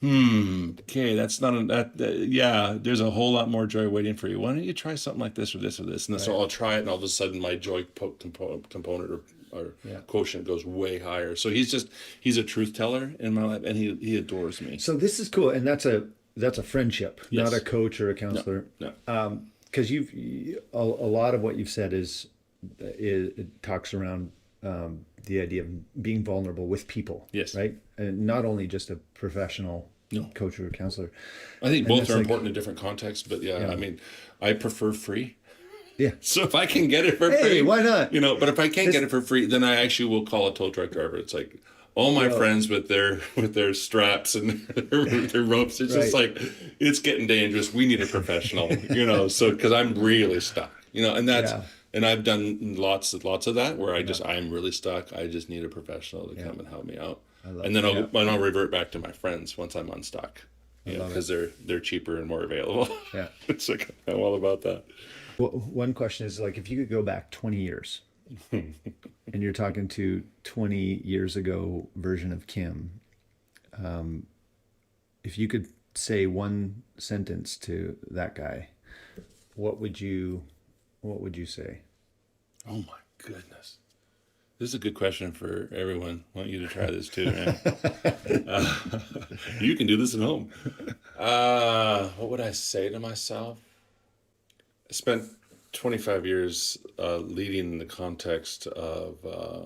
[SPEAKER 2] Okay, that's not yeah, there's a whole lot more joy waiting for you. Why don't you try something like this or this or this? And then, so I'll try it, and all of a sudden my joy component or quotient goes way higher. So he's a truth teller in my life, and he adores me.
[SPEAKER 1] So this is cool, and that's a friendship,
[SPEAKER 2] Yes.
[SPEAKER 1] not a coach or a counselor.
[SPEAKER 2] No.
[SPEAKER 1] Because a lot of what you've said is it talks around the idea of being vulnerable with people.
[SPEAKER 2] Yes.
[SPEAKER 1] Right, and not only just a professional coach or counselor.
[SPEAKER 2] I think
[SPEAKER 1] And
[SPEAKER 2] both
[SPEAKER 1] that's
[SPEAKER 2] are
[SPEAKER 1] like-
[SPEAKER 2] important in different contexts, but yeah, I mean, I prefer free.
[SPEAKER 1] Yeah.
[SPEAKER 2] So if I can get it for
[SPEAKER 1] Hey,
[SPEAKER 2] free,
[SPEAKER 1] why not?
[SPEAKER 2] You know, but if I can't get it for free, then I actually will call a tow truck driver. It's like all my friends with their straps and their ropes. It's just like, it's getting dangerous. We need a professional, you know. So because I'm really stuck, you know, and that's and I've done lots of that where I'm really stuck. I just need a professional to come and help me out, and then I'll revert back to my friends once I'm unstuck. Because they're cheaper and more available.
[SPEAKER 1] Yeah.
[SPEAKER 2] It's like, I'm all about that.
[SPEAKER 1] Well, one question is like, if you could go back 20 years and you're talking to 20 years ago version of Kim, if you could say one sentence to that guy, what would you say?
[SPEAKER 2] Oh my goodness. This is a good question for everyone. I want you to try this too, man. You can do this at home. What would I say to myself? I spent 25 years leading in the context of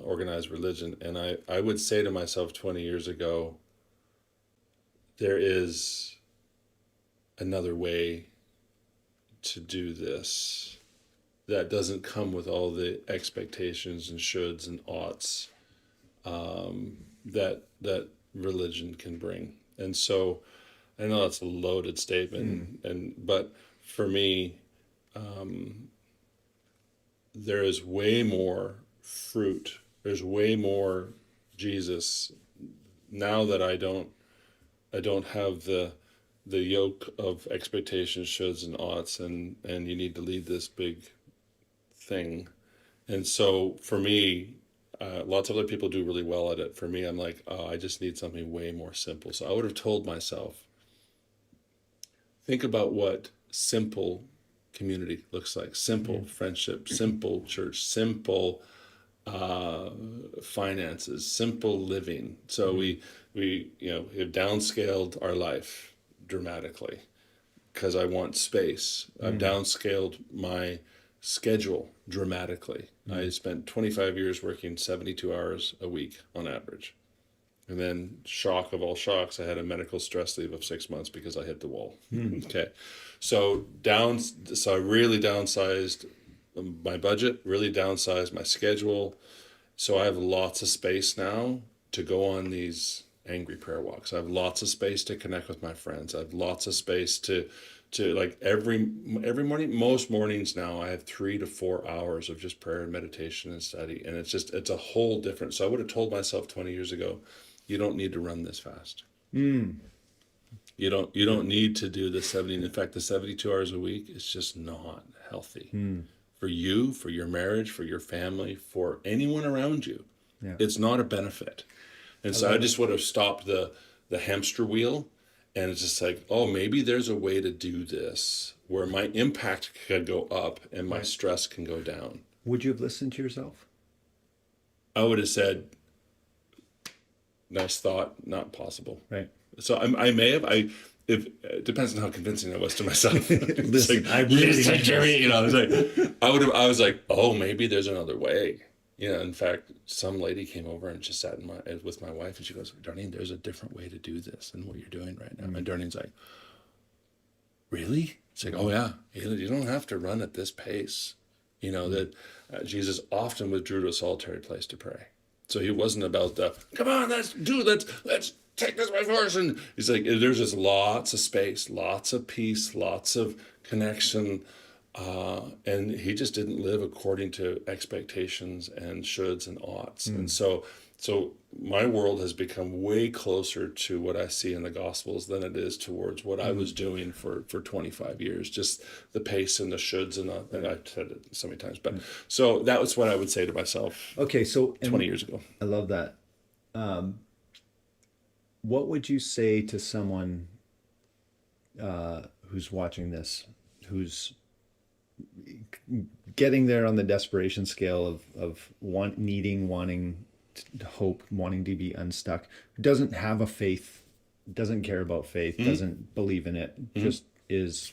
[SPEAKER 2] organized religion, and I would say to myself 20 years ago, there is another way to do this that doesn't come with all the expectations and shoulds and oughts that religion can bring. And so I know that's a loaded statement, but for me, there is way more fruit. There's way more Jesus now that I don't have the yoke of expectations, shoulds, and oughts, and you need to lead this big thing. And so for me, lots of other people do really well at it. For me, I'm like, oh, I just need something way more simple. So I would have told myself, think about what simple community looks like. Simple friendship, simple church, simple finances, simple living. So we have downscaled our life dramatically because I want space. I've downscaled my schedule dramatically. I spent 25 years working 72 hours a week on average. And then, shock of all shocks, I had a medical stress leave of 6 months because I hit the wall. Okay. So I really downsized my budget, really downsized my schedule. So I have lots of space now to go on these angry prayer walks. I have lots of space to connect with my friends. I have lots of space to like every morning, most mornings now, I have 3 to 4 hours of just prayer and meditation and study. And it's a whole different. So I would have told myself 20 years ago, you don't need to run this fast. You don't need to do the 70. In fact, the 72 hours a week is just not healthy for you, for your marriage, for your family, for anyone around you. Yeah. It's not a benefit. And so I just would have stopped the hamster wheel, and it's just like, oh, maybe there's a way to do this where my impact can go up and my stress can go down.
[SPEAKER 1] Would you have listened to yourself?
[SPEAKER 2] I would have said, nice thought, not possible.
[SPEAKER 1] Right.
[SPEAKER 2] So I may have. If it depends on how convincing I was to myself.
[SPEAKER 1] Listen,
[SPEAKER 2] like, I really need Jerry. You know, I was like, I was like, oh, maybe there's another way. You know, in fact, some lady came over and just sat with my wife, and she goes, Darlene, there's a different way to do this than what you're doing right now. And Darlene's like, really? It's like, oh yeah, you don't have to run at this pace. You know that Jesus often withdrew to a solitary place to pray. So he wasn't about come on, let's take this by force. And he's like, there's just lots of space, lots of peace, lots of connection. And he just didn't live according to expectations and shoulds and oughts. And so my world has become way closer to what I see in the Gospels than it is towards what I was doing for 25 years. Just the pace and the shoulds and I've said it so many times. But so that was what I would say to myself.
[SPEAKER 1] Okay, so
[SPEAKER 2] 20 years ago.
[SPEAKER 1] I love that. what would you say to someone who's watching this, who's getting there on the desperation scale of wanting hope, wanting to be unstuck, who doesn't have a faith, doesn't care about faith, doesn't believe in it, just is.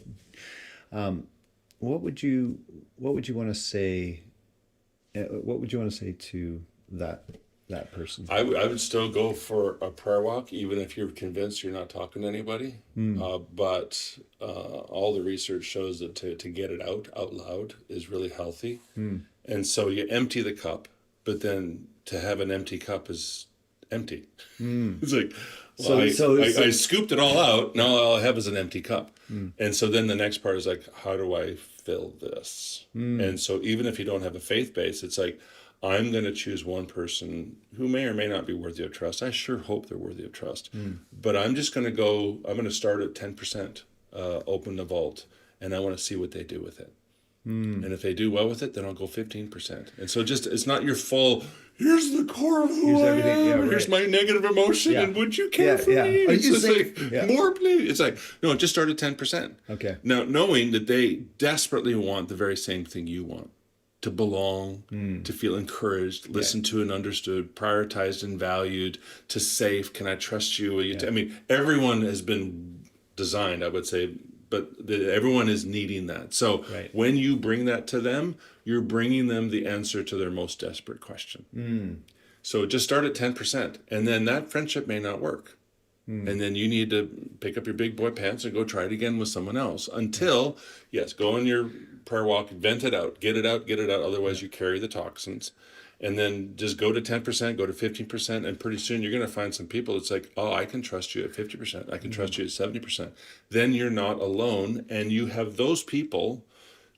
[SPEAKER 1] What would you want to say? What would you want to say to that person?
[SPEAKER 2] I would still go for a prayer walk, even if you're convinced you're not talking to anybody. But all the research shows that to get it out loud is really healthy. And so you empty the cup, but then to have an empty cup is empty. It's like, well, I scooped it all out. Now all I have is an empty cup. And so then the next part is like, how do I fill this? And so even if you don't have a faith base, it's like, I'm going to choose one person who may or may not be worthy of trust. I sure hope they're worthy of trust. But I'm going to start at 10%, open the vault, and I want to see what they do with it. And if they do well with it, then I'll go 15%. And so it's not your full, here's the core of who I am, and here's my negative emotion, and would you care for me? It's just like, more please. It's like, no, just start at 10%.
[SPEAKER 1] Okay.
[SPEAKER 2] Now, knowing that they desperately want the very same thing you want. To belong, to feel encouraged, listened to and understood, prioritized and valued, to safe. Can I trust you? I mean, everyone has been designed, I would say, but everyone is needing that. So when you bring that to them, you're bringing them the answer to their most desperate question. So just start at 10%, and then that friendship may not work. And then you need to pick up your big boy pants and go try it again with someone else until, yes, go on your prayer walk, vent it out, get it out. Otherwise you carry the toxins. And then just go to 10%, go to 15%. And pretty soon you're going to find some people. It's like, oh, I can trust you at 50%. I can trust you at 70%. Then you're not alone. And you have those people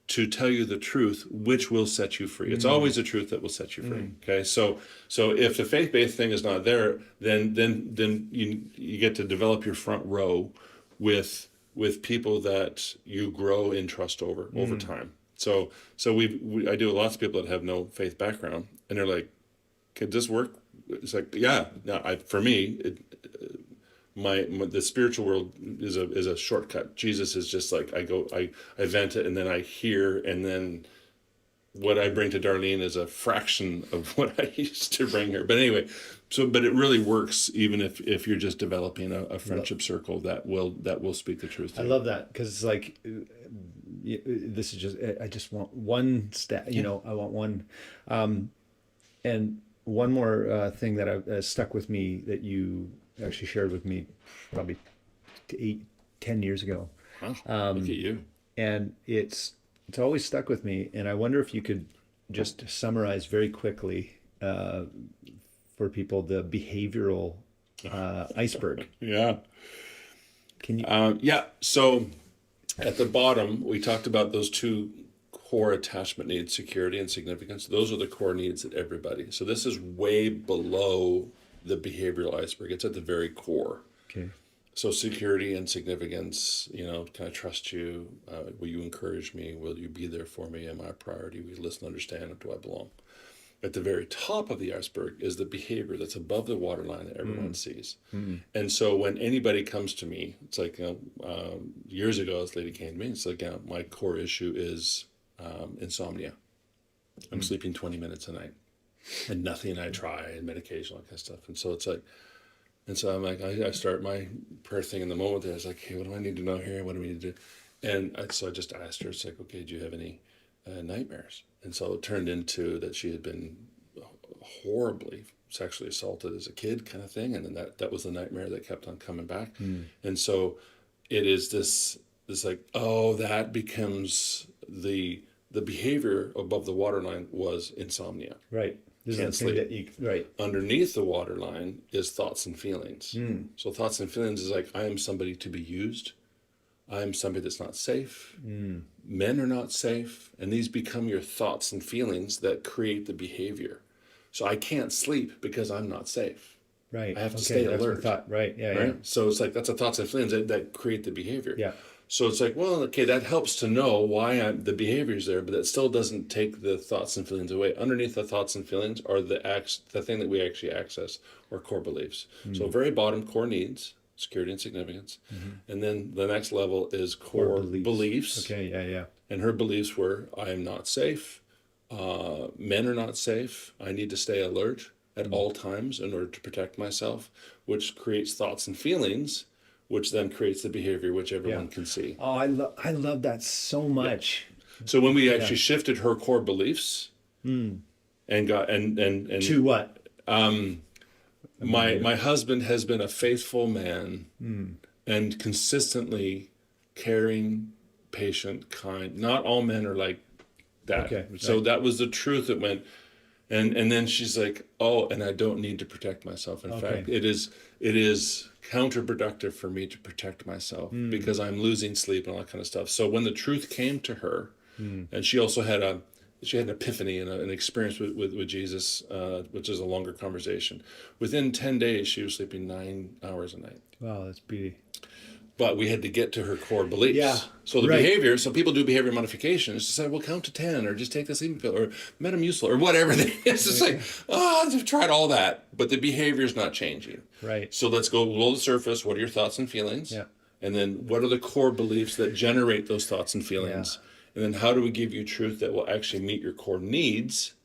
[SPEAKER 2] to tell you the truth, which will set you free. It's always the truth that will set you free. Okay, so if the faith-based thing is not there, then you get to develop your front row with people that you grow in trust over time. So I deal with lots of people that have no faith background, and they're like, "Could this work?" It's like, yeah. No, for me, the spiritual world is a shortcut. Jesus is just like I vent it, and then I hear, and then what I bring to Darlene is a fraction of what I used to bring her. But anyway, but it really works even if you're just developing a friendship circle that will speak the truth to you.
[SPEAKER 1] I love that, because it's like, this is I just want one step. I want one. And one more thing that stuck with me that you actually shared with me probably 10 years ago.
[SPEAKER 2] Wow, look at you.
[SPEAKER 1] And it's always stuck with me. And I wonder if you could just summarize very quickly for people the behavioral iceberg.
[SPEAKER 2] Yeah.
[SPEAKER 1] Can you?
[SPEAKER 2] Yeah. So at the bottom, we talked about those two core attachment needs, security and significance. Those are the core needs at everybody. So this is way below the behavioral iceberg. It's at the very core.
[SPEAKER 1] Okay.
[SPEAKER 2] So security and significance, can I trust you? Will you encourage me? Will you be there for me? Am I a priority? Will you listen, understand, do I belong? At the very top of the iceberg is the behavior that's above the waterline that everyone sees. And so when anybody comes to me, it's like, years ago, this lady came to me, it's like, my core issue is insomnia. I'm sleeping 20 minutes a night. And nothing I try, and medication, all that kind of stuff. And so it's like, I'm like, I start my prayer thing in the moment there. It's like, hey, what do I need to know here? What do we need to do? And so I just asked her, it's like, okay, do you have any nightmares? And so it turned into that she had been horribly sexually assaulted as a kid kind of thing. And then that was the nightmare that kept on coming back. And so it is this like, oh, that becomes the behavior above the waterline was insomnia.
[SPEAKER 1] Right.
[SPEAKER 2] Can't sleep.
[SPEAKER 1] Right.
[SPEAKER 2] Underneath the waterline is thoughts and feelings. So thoughts and feelings is like, I am somebody to be used. I am somebody that's not safe. Men are not safe. And these become your thoughts and feelings that create the behavior. So I can't sleep because I'm not safe.
[SPEAKER 1] Right.
[SPEAKER 2] I have to stay alert.
[SPEAKER 1] Right. Yeah.
[SPEAKER 2] Right. So it's like, that's the thoughts and feelings that create the behavior.
[SPEAKER 1] Yeah.
[SPEAKER 2] So it's like, well, okay, that helps to know why the behavior's there, but that still doesn't take the thoughts and feelings away. Underneath the thoughts and feelings are the thing that we actually access, or core beliefs. So very bottom, core needs, security and significance. And then the next level is core beliefs.
[SPEAKER 1] Okay, yeah.
[SPEAKER 2] And her beliefs were, I am not safe. Men are not safe. I need to stay alert at all times in order to protect myself, which creates thoughts and feelings, which then creates the behavior which everyone can see.
[SPEAKER 1] Oh, I love that so much.
[SPEAKER 2] So when we actually shifted her core beliefs and got and
[SPEAKER 1] To what?
[SPEAKER 2] my husband has been a faithful man and consistently caring, patient, kind. Not all men are like that.
[SPEAKER 1] Okay,
[SPEAKER 2] so that was the truth that went. And then she's like, oh, and I don't need to protect myself. In fact, it is counterproductive for me to protect myself because I'm losing sleep and all that kind of stuff. So when the truth came to her, and she also had an epiphany and an experience with Jesus, which is a longer conversation. Within 10 days, she was sleeping 9 hours a night.
[SPEAKER 1] Wow, that's beauty.
[SPEAKER 2] But we had to get to her core beliefs.
[SPEAKER 1] Yeah,
[SPEAKER 2] So the behavior, so people do behavior modification. It's to say, well, count to 10, or just take the sleeping pill, or Metamucil, or whatever. It's just like, I've tried all that, but the behavior is not changing.
[SPEAKER 1] Right.
[SPEAKER 2] So let's go below the surface. What are your thoughts and feelings?
[SPEAKER 1] Yeah.
[SPEAKER 2] And then what are the core beliefs that generate those thoughts and feelings? And then how do we give you truth that will actually meet your core needs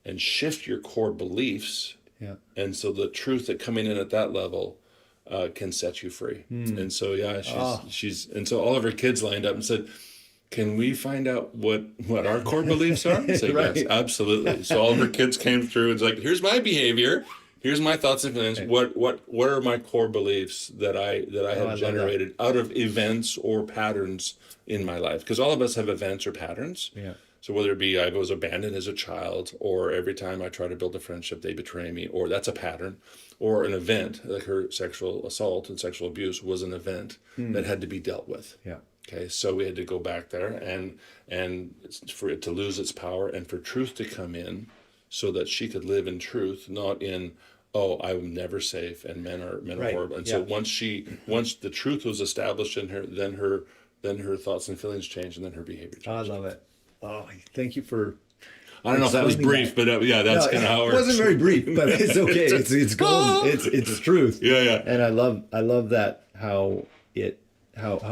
[SPEAKER 2] and shift your core beliefs?
[SPEAKER 1] Yeah.
[SPEAKER 2] And so the truth that coming in at that level can set you free. And so she's and so all of her kids lined up and said, can we find out what our core beliefs are? I said,
[SPEAKER 1] Right.
[SPEAKER 2] yes, absolutely. So all of her kids came through and it's like, here's my behavior, here's my thoughts and feelings. What are my core beliefs that I have generated out of events or patterns in my life? Because all of us have events or patterns.
[SPEAKER 1] Yeah.
[SPEAKER 2] So whether it be I was abandoned as a child, or every time I try to build a friendship, they betray me, or that's a pattern, or an event, like her sexual assault and sexual abuse was an event that had to be dealt with.
[SPEAKER 1] Yeah.
[SPEAKER 2] Okay, so we had to go back there and for it to lose its power and for truth to come in so that she could live in truth, not in, oh, I'm never safe and men are horrible. And so once the truth was established in her, then her thoughts and feelings changed, and then her behavior changed.
[SPEAKER 1] I love it. Oh, thank you for.
[SPEAKER 2] I don't know if that was brief, but that's kind of how it works.
[SPEAKER 1] It wasn't very brief, but it's okay. It's gold. It's truth.
[SPEAKER 2] Yeah.
[SPEAKER 1] And I love that how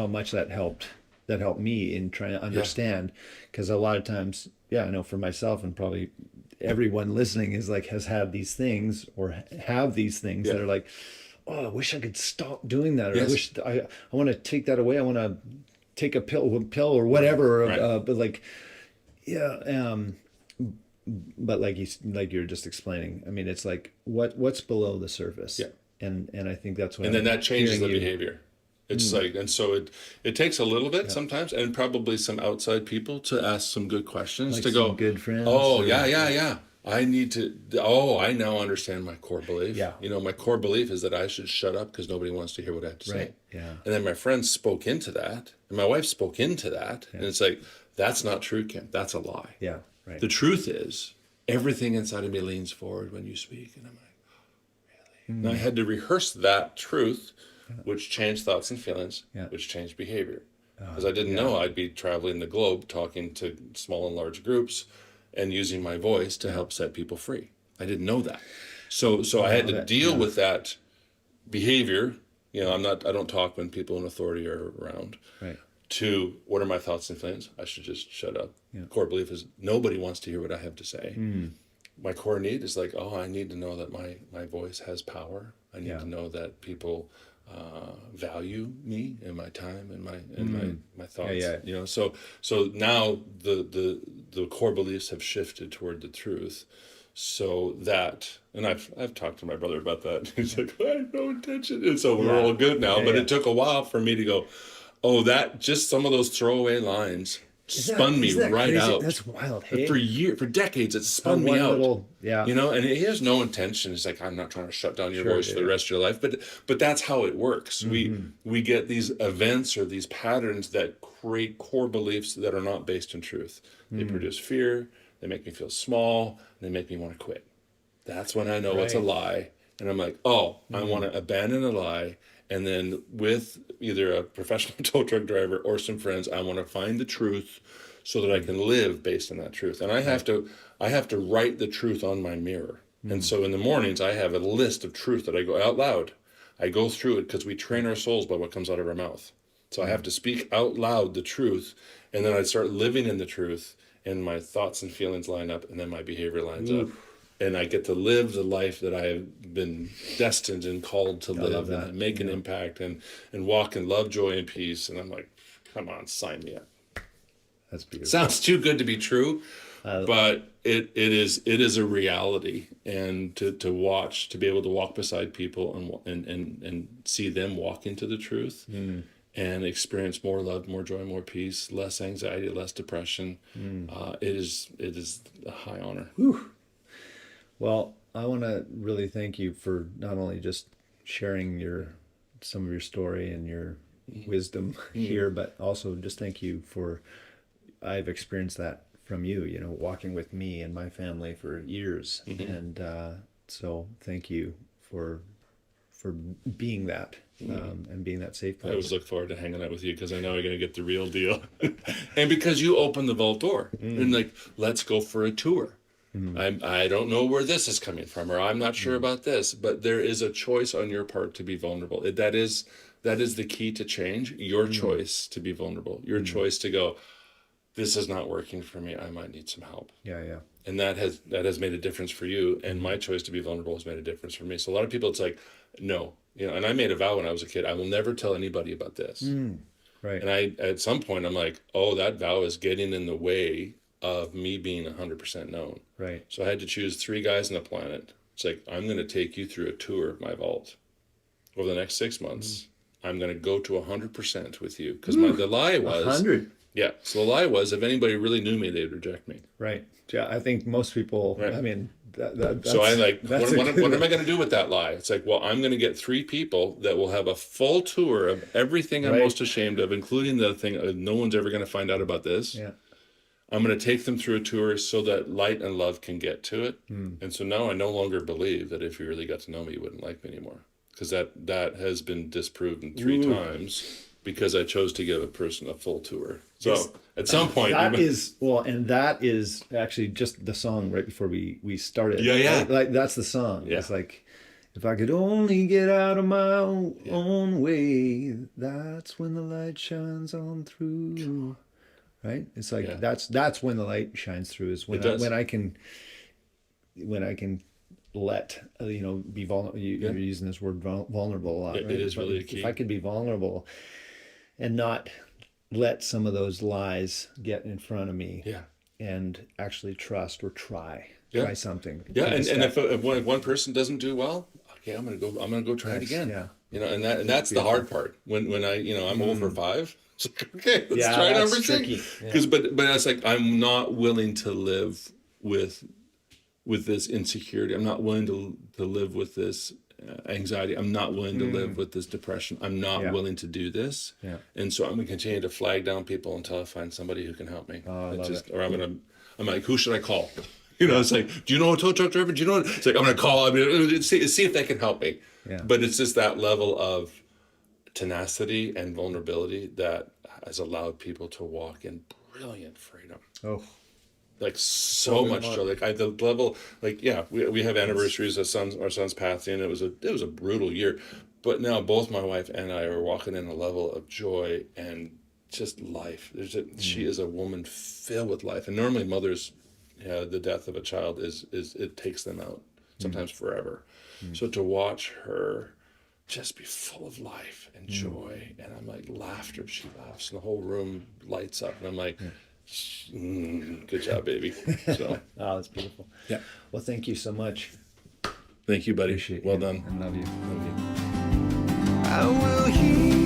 [SPEAKER 1] much that helped me in trying to understand, because a lot of times, I know for myself and probably everyone listening has had these things or have these things that are like, oh, I wish I could stop doing that, or I wish I want to take that away. I want to take a pill or whatever, but like. But like you're just explaining, I mean, it's like what's below the surface, and I think that's what.
[SPEAKER 2] And then that changes the behavior. It's like, and so it takes a little bit sometimes, and probably some outside people to ask some good questions,
[SPEAKER 1] like
[SPEAKER 2] to go,
[SPEAKER 1] good friends.
[SPEAKER 2] Oh, yeah. I need to. Oh, I now understand my core belief.
[SPEAKER 1] Yeah.
[SPEAKER 2] My core belief is that I should shut up because nobody wants to hear what I have to say.
[SPEAKER 1] Right. Yeah.
[SPEAKER 2] And then my friends spoke into that, and my wife spoke into that, and it's like, that's not true, Kim. That's a lie.
[SPEAKER 1] Yeah. Right.
[SPEAKER 2] The truth is, everything inside of me leans forward when you speak, and I'm like, really? And I had to rehearse that truth, which changed thoughts and feelings, which changed behavior, because I didn't know I'd be traveling the globe, talking to small and large groups, and using my voice to help set people free. I didn't know that, so I had to deal with that behavior. I don't talk when people in authority are around.
[SPEAKER 1] Right.
[SPEAKER 2] To what are my thoughts and feelings? I should just shut up. Core belief is nobody wants to hear what I have to say. My core need is like, I need to know that my voice has power. I need to know that people value me and my time and my thoughts. So now the core beliefs have shifted toward the truth. So that, and I've talked to my brother about that. He's like, I have no intention. And so we're all good now. But it took a while for me to go, oh, that just some of those throwaway lines spun me right
[SPEAKER 1] crazy?
[SPEAKER 2] out.
[SPEAKER 1] That's wild. Hey?
[SPEAKER 2] For decades, it spun me out. And he has no intention. It's like, I'm not trying to shut down your voice for the rest of your life. But that's how it works. We get these events or these patterns that create core beliefs that are not based in truth. They produce fear. They make me feel small. And they make me want to quit. That's when I know it's a lie. And I'm like, I want to abandon a lie And then with either a professional tow truck driver or some friends, I want to find the truth so that I can live based on that truth. And I have to write the truth on my mirror. And so in the mornings, I have a list of truth that I go out loud. I go through it because we train our souls by what comes out of our mouth. So I have to speak out loud the truth, and then I start living in the truth, and my thoughts and feelings line up, and then my behavior lines up. And I get to live the life that I have been destined and called to live, and make an impact, and walk in love, joy, and peace. And I'm like, come on, sign me up.
[SPEAKER 1] That's beautiful.
[SPEAKER 2] Sounds too good to be true, but it is a reality. And to be able to walk beside people and see them walk into the truth and experience more love, more joy, more peace, less anxiety, less depression. It is a high honor.
[SPEAKER 1] Whew. Well, I want to really thank you for not only just sharing some of your story and your wisdom here, but also just thank you for, I've experienced that from you, walking with me and my family for years. And so thank you for being that and being that safe place.
[SPEAKER 2] I always look forward to hanging out with you because I know you're going to get the real deal. And because you opened the vault door and like, let's go for a tour. I don't know where this is coming from, or I'm not sure about this, but there is a choice on your part to be vulnerable. That is the key to change. Your choice to be vulnerable. Your choice to go, this is not working for me. I might need some help.
[SPEAKER 1] Yeah.
[SPEAKER 2] And that has made a difference for you. And my choice to be vulnerable has made a difference for me. So a lot of people, it's like, no, and I made a vow when I was a kid, I will never tell anybody about this.
[SPEAKER 1] Right.
[SPEAKER 2] And at some point I'm like, oh, that vow is getting in the way of me being 100% known.
[SPEAKER 1] Right.
[SPEAKER 2] So I had to choose 3 guys on the planet. It's like, I'm going to take you through a tour of my vault. Over the next 6 months, I'm going to go to 100% with you. Because the lie was...
[SPEAKER 1] 100?
[SPEAKER 2] Yeah. So the lie was, if anybody really knew me, they'd reject me.
[SPEAKER 1] Right. Yeah, I think most people,
[SPEAKER 2] Right.
[SPEAKER 1] I mean... That's,
[SPEAKER 2] so I like, what
[SPEAKER 1] good...
[SPEAKER 2] am I going to do with that lie? It's like, well, I'm going to get 3 people that will have a full tour of everything I'm most ashamed of, including the thing no one's ever going to find out about this.
[SPEAKER 1] Yeah.
[SPEAKER 2] I'm going to take them through a tour so that light and love can get to it. And so now I no longer believe that if you really got to know me, you wouldn't like me anymore. Because that has been disproven 3 times because I chose to give a person a full tour. So at some point...
[SPEAKER 1] That is actually just the song right before we started.
[SPEAKER 2] Yeah.
[SPEAKER 1] Like that's the song.
[SPEAKER 2] Yeah.
[SPEAKER 1] It's like, if I could only get out of my own way, that's when the light shines on through. Right? It's like that's when the light shines through, is when I can let be vulnerable. You're using this word vulnerable a lot. Right?
[SPEAKER 2] It is really key.
[SPEAKER 1] If I could be vulnerable and not let some of those lies get in front of me, and actually trust or try something.
[SPEAKER 2] Yeah, and if one person doesn't do well, okay, I'm gonna go try it again.
[SPEAKER 1] Yeah.
[SPEAKER 2] And that's the hard part. When I'm over 5. It's like, okay, let's try number 6. Because but it's like, I'm not willing to live with this insecurity. I'm not willing to live with this anxiety. I'm not willing to live with this depression. I'm not willing to do this. Yeah. And so I'm gonna continue to flag down people until I find somebody who can help me.
[SPEAKER 1] Oh, I love it.
[SPEAKER 2] Or I'm like, who should I call? It's like, do you know a tow truck driver? Do you know? It's like, I'm gonna call. See if they can help me.
[SPEAKER 1] Yeah.
[SPEAKER 2] But it's just that level of tenacity and vulnerability that has allowed people to walk in brilliant freedom.
[SPEAKER 1] Oh,
[SPEAKER 2] like so much joy. Like the level, like we have anniversaries of our son's passing. It was a brutal year, but now both my wife and I are walking in a level of joy and just life. She is a woman filled with life, and normally mothers, the death of a child is it takes them out, sometimes forever. So to watch her just be full of life and joy, and I'm like, laughter, she laughs, and the whole room lights up, and I'm like, good job, baby. So
[SPEAKER 1] oh, that's beautiful.
[SPEAKER 2] Yeah.
[SPEAKER 1] Well, thank you so much.
[SPEAKER 2] Thank you, buddy.
[SPEAKER 1] Appreciate
[SPEAKER 2] well
[SPEAKER 1] you.
[SPEAKER 2] done.
[SPEAKER 1] I love you.
[SPEAKER 2] Love you.
[SPEAKER 3] I will hear